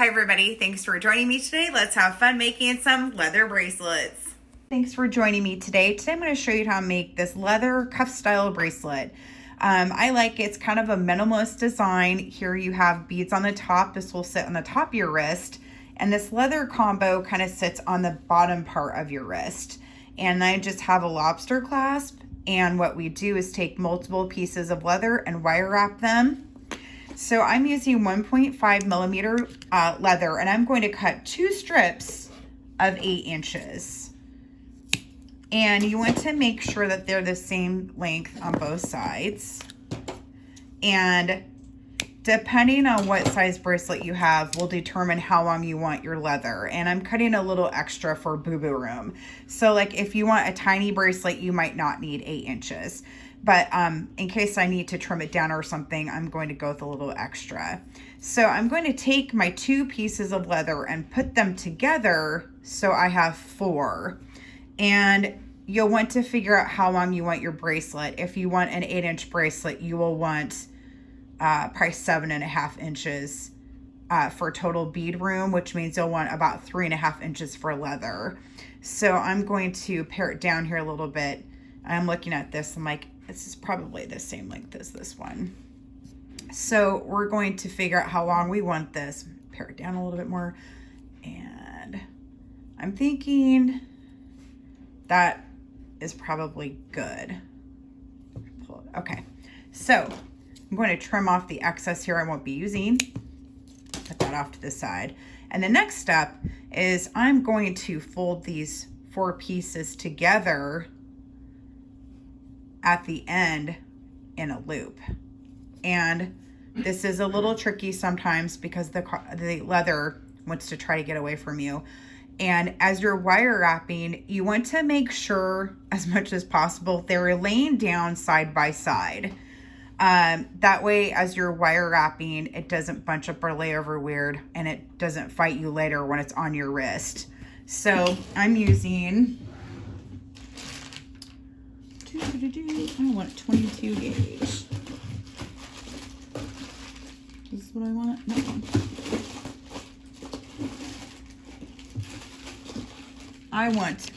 Hi everybody, thanks for joining me today. Let's have fun making some leather bracelets. Thanks for joining me today. Today I'm going to show you how to make this leather cuff style bracelet. I like it's kind of a minimalist design. Here you have beads on the top. This will sit on the top of your wrist. And this leather combo kind of sits on the bottom part of your wrist. And I just have a lobster clasp. And what we do is take multiple pieces of leather and wire wrap them. So I'm using 1.5 millimeter leather, and I'm going to cut 2 strips of 8 inches. And you want to make sure that they're the same length on both sides. And depending on what size bracelet you have will determine how long you want your leather. And I'm cutting a little extra for boo-boo room. So like if you want a tiny bracelet, you might not need 8 inches. But in case I need to trim it down or something, I'm going to go with a little extra. So I'm going to take my 2 pieces of leather and put them together so I have 4. And you'll want to figure out how long you want your bracelet. If you want an 8-inch bracelet, you will want probably 7.5 inches for total bead room, which means you'll want about 3.5 inches for leather. So I'm going to pare it down here a little bit. I'm looking at this, I'm like, this is probably the same length as this one. So we're going to figure out how long we want this. Pare it down a little bit more. And I'm thinking that is probably good. Okay, so I'm going to trim off the excess here I won't be using. Put that off to the side. And the next step is I'm going to fold these 4 pieces together at the end in a loop. And this is a little tricky sometimes because the leather wants to try to get away from you. And as you're wire wrapping, you want to make sure as much as possible they're laying down side by side. That way, as you're wire wrapping, it doesn't bunch up or lay over weird, and it doesn't fight you later when it's on your wrist. So I'm using, I want 22 gauge. Is this what I want? No. I want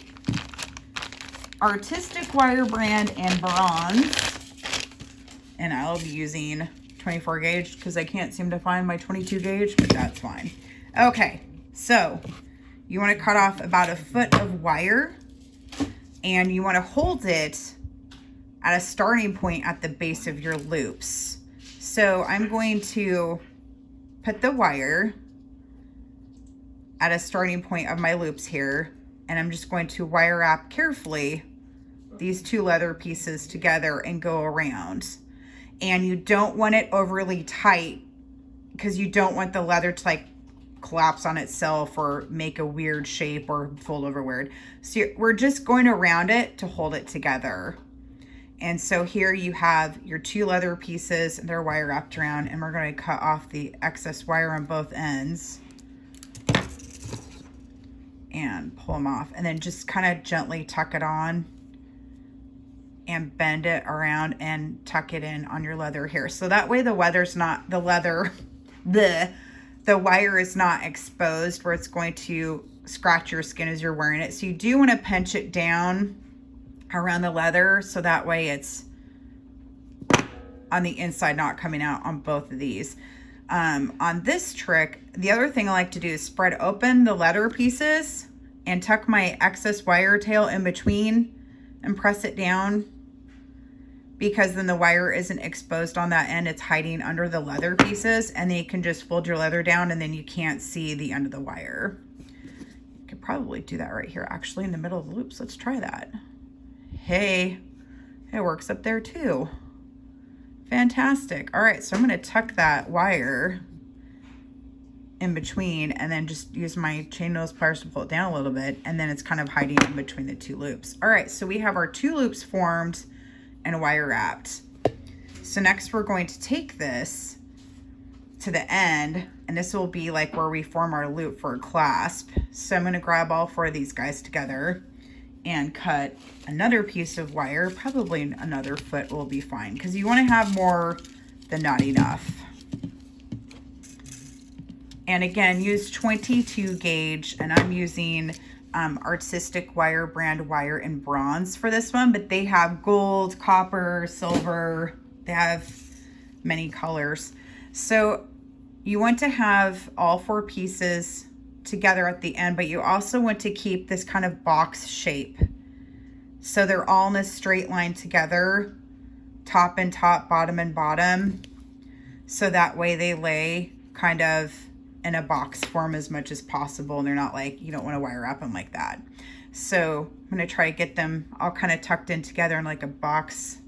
Artistic Wire Brand and Bronze. And I'll be using 24 gauge because I can't seem to find my 22 gauge, but that's fine. Okay, so you want to cut off about 1 foot of wire, and you want to hold it at a starting point at the base of your loops. So I'm going to put the wire at a starting point of my loops here, and I'm just going to wire wrap carefully these 2 leather pieces together and go around. And you don't want it overly tight because you don't want the leather to like collapse on itself or make a weird shape or fold over weird. So we're just going around it to hold it together. And so here you have your 2 leather pieces, and they're wire wrapped around, and we're going to cut off the excess wire on both ends and pull them off, and then just kind of gently tuck it on and bend it around and tuck it in on your leather here. So that way the wire is not exposed where it's going to scratch your skin as you're wearing it. So you do want to pinch it down around the leather so that way it's on the inside, not coming out on both of these. On this trick, the other thing I like to do is spread open the leather pieces and tuck my excess wire tail in between and press it down, because then the wire isn't exposed on that end. It's hiding under the leather pieces, and then you can just fold your leather down and then you can't see the end of the wire. You could probably do that right here, actually, in the middle of the loops. Let's try that. Hey, it works up there too. Fantastic. All right, so I'm going to tuck that wire in between and then just use my chain nose pliers to pull it down a little bit, and then it's kind of hiding in between the 2 loops. All right, so we have our 2 loops formed and wire wrapped. So next we're going to take this to the end, and this will be like where we form our loop for a clasp. So I'm going to grab all 4 of these guys together and cut another piece of wire. Probably another foot will be fine because you want to have more than not enough. And again, use 22 gauge, and I'm using Artistic Wire brand wire in bronze for this one, but they have gold, copper, silver. They have many colors. So you want to have all 4 pieces together at the end, but you also want to keep this kind of box shape. So they're all in a straight line together, top and top, bottom and bottom. So that way they lay kind of in a box form as much as possible, and they're not like, you don't want to wire wrap them like that. So I'm going to try to get them all kind of tucked in together in like a box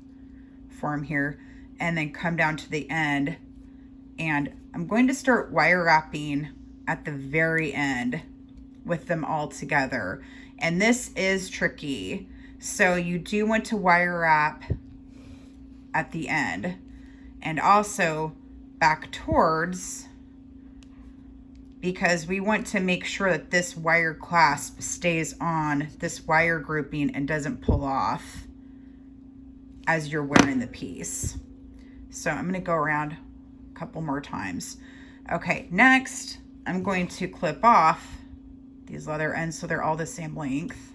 form here, and then come down to the end. And I'm going to start wire wrapping at the very end with them all together. And this is tricky. So you do want to wire wrap at the end, and also back towards, because we want to make sure that this wire clasp stays on this wire grouping and doesn't pull off as you're wearing the piece. So I'm going to go around a couple more times. Okay, next I'm going to clip off these leather ends so they're all the same length.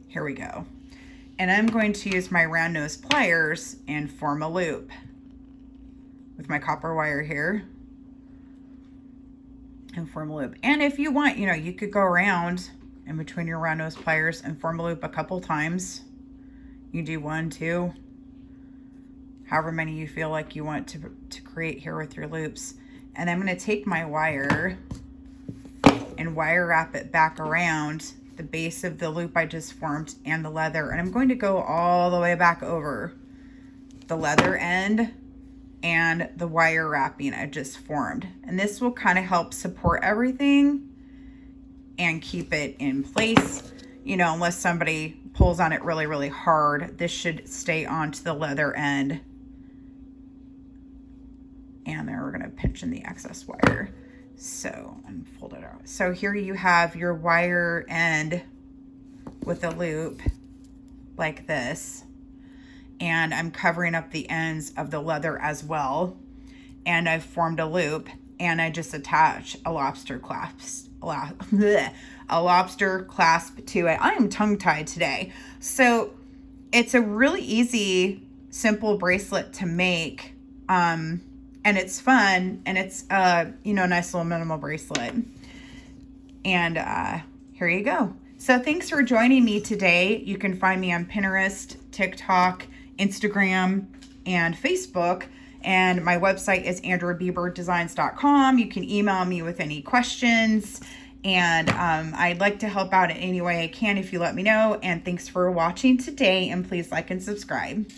Here we go. And I'm going to use my round nose pliers and form a loop with my copper wire here and form a loop. And if you want, you know, you could go around in between your round nose pliers and form a loop a couple times. You do 1, 2, however many you feel like you want to create here with your loops. And I'm going to take my wire and wire wrap it back around the base of the loop I just formed and the leather. And I'm going to go all the way back over the leather end and the wire wrapping I just formed. And this will kind of help support everything and keep it in place. You know, unless somebody pulls on it really, really hard, this should stay onto the leather end. And then we're gonna pinch in the excess wire. So, and fold it out. So here you have your wire end with a loop like this. And I'm covering up the ends of the leather as well. And I've formed a loop, and I just attach a lobster clasp, a lobster clasp to it. I am tongue-tied today. So it's a really easy, simple bracelet to make. And it's fun, and it's you know, a nice little minimal bracelet. And here you go. So thanks for joining me today. You can find me on Pinterest, TikTok, Instagram, and Facebook. And my website is andreabieberdesigns.com. You can email me with any questions. And I'd like to help out in any way I can if you let me know. And thanks for watching today. And please like and subscribe.